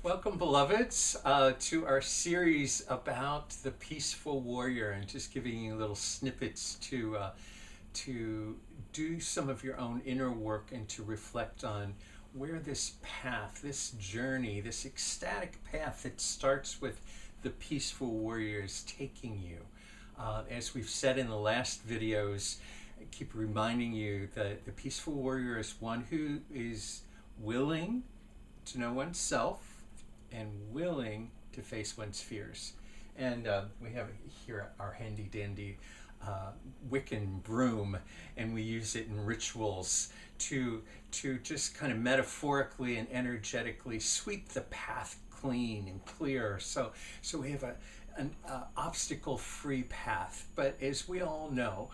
Welcome, beloveds, to our series about the peaceful warrior, and just giving you little snippets to do some of your own inner work and to reflect on where this path, this journey, this ecstatic path that starts with the peaceful warrior is taking you. As we've said in the last videos, I keep reminding you that the peaceful warrior is one who is willing to know oneself and willing to face one's fears. And we have here our handy dandy Wiccan broom, and we use it in rituals to just kind of metaphorically and energetically sweep the path clean and clear. So we have an obstacle-free path. But as we all know,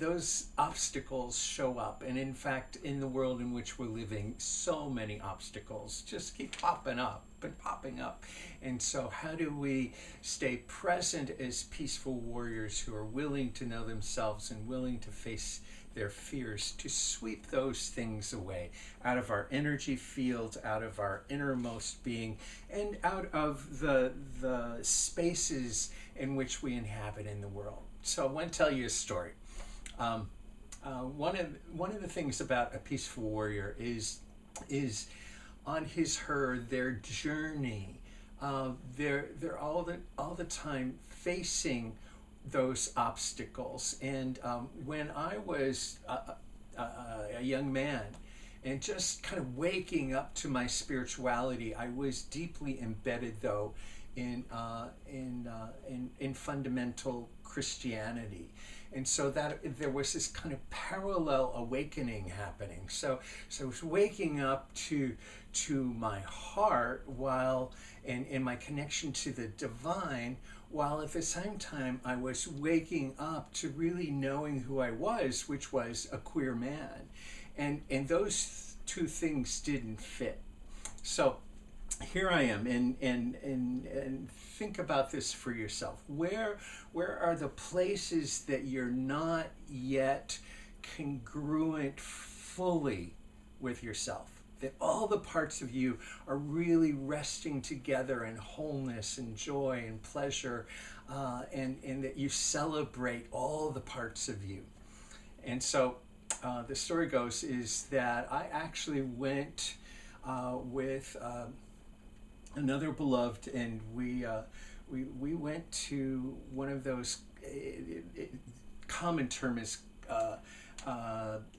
those obstacles show up, and in fact, in the world in which we're living, so many obstacles just keep popping up and popping up. And so how do we stay present as peaceful warriors who are willing to know themselves and willing to face their fears, to sweep those things away out of our energy field, out of our innermost being, and out of the spaces in which we inhabit in the world? So I want to tell you a story. One of the things about a peaceful warrior is on their journey. They're all the time facing those obstacles. And when I was a young man and just kind of waking up to my spirituality, I was deeply embedded, though, in fundamental Christianity. And so that there was this kind of parallel awakening happening. So I was waking up to my heart while in my connection to the divine, while at the same time I was waking up to really knowing who I was, which was a queer man. And those two things didn't fit. So here I am, and think about this for yourself. Where are the places that you're not yet congruent fully with yourself? That all the parts of you are really resting together in wholeness and joy and pleasure, and that you celebrate all the parts of you. And so the story goes is that I actually went with another beloved, and we went to one of those, common term is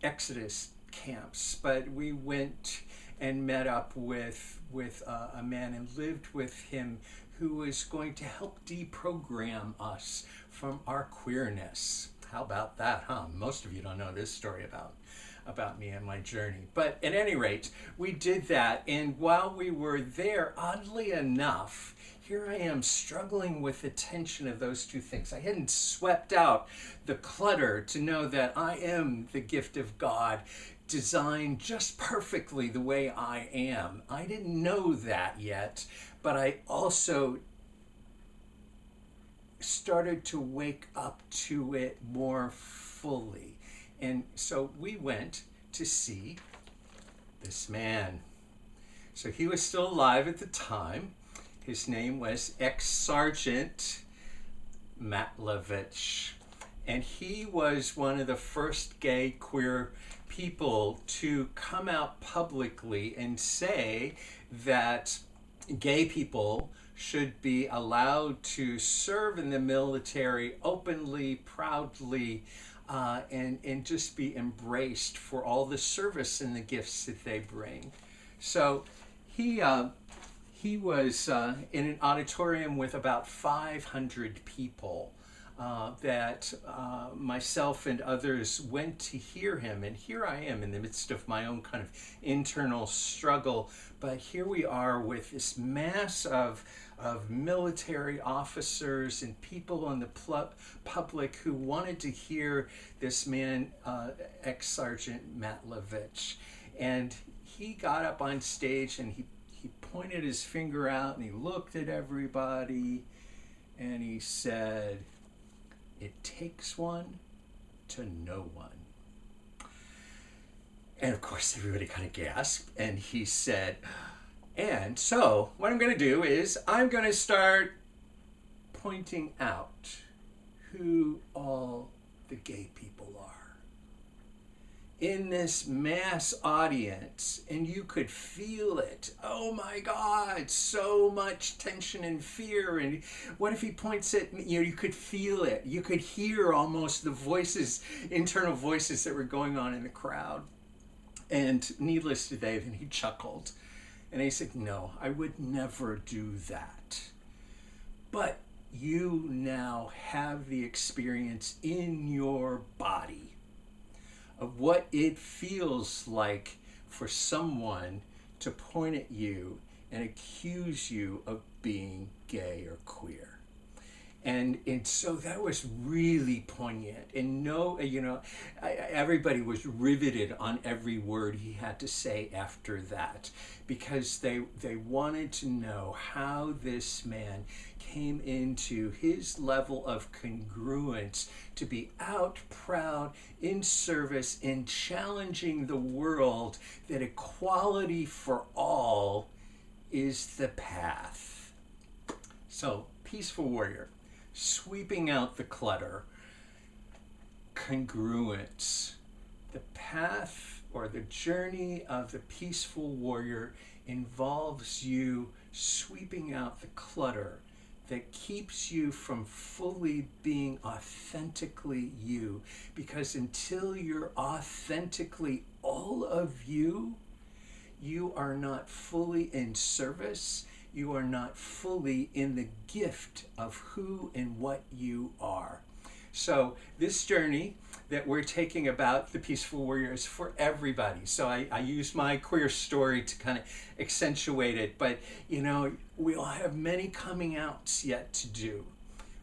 Exodus camps, but we went and met up with a man and lived with him who was going to help deprogram us from our queerness. How about that, huh? Most of you don't know this story about me and my journey. But at any rate, we did that, and while we were there, oddly enough, here I am struggling with the tension of those two things. I hadn't swept out the clutter to know that I am the gift of God, designed just perfectly the way I am. I didn't know that yet, but I also started to wake up to it more fully. And so we went to see this man. So he was still alive at the time. His name was ex-Sergeant Matlovich. And he was one of the first gay queer people to come out publicly and say that gay people should be allowed to serve in the military openly, proudly, and just be embraced for all the service and the gifts that they bring. So he was in an auditorium with about 500 people that myself and others went to hear him. And here I am in the midst of my own kind of internal struggle. But here we are with this mass of military officers and people in the public who wanted to hear this man, ex-Sergeant Matlovich. And he got up on stage and he pointed his finger out and he looked at everybody and he said, "It takes one to know one." And of course, everybody kind of gasped. And he said, And so what I'm going to do is I'm going to start pointing out who all the gay people are in this mass audience, and you could feel it. Oh my God, so much tension and fear. And what if he points at me? You could feel it. You could hear almost the voices, internal voices that were going on in the crowd. And needless to say, then he chuckled. And he said, no, I would never do that. But you now have the experience in your body of what it feels like for someone to point at you and accuse you of being gay or queer. And so that was really poignant. And everybody was riveted on every word he had to say after that, because they wanted to know how this man came into his level of congruence to be out proud, in service, in challenging the world that equality for all is the path. So, peaceful warrior, sweeping out the clutter, congruence. The path or the journey of the peaceful warrior involves you sweeping out the clutter that keeps you from fully being authentically you. Because until you're authentically all of you, you are not fully in service. You are not fully in the gift of who and what you are. So this journey that we're taking about the peaceful warrior is for everybody. So I use my queer story to kind of accentuate it. But, we all have many coming outs yet to do.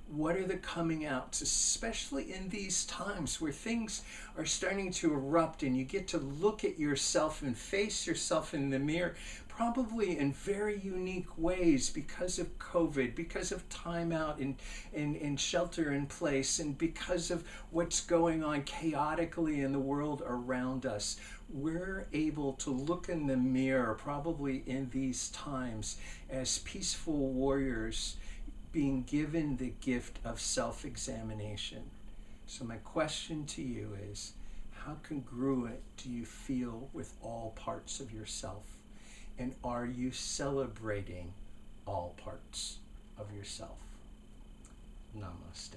What are the coming outs, especially in these times where things are starting to erupt and you get to look at yourself and face yourself in the mirror, probably in very unique ways because of COVID, because of time out and shelter in place, and because of what's going on chaotically in the world around us. We're able to look in the mirror, probably in these times, as peaceful warriors being given the gift of self-examination. So my question to you is, how congruent do you feel with all parts of yourself? And are you celebrating all parts of yourself? Namaste.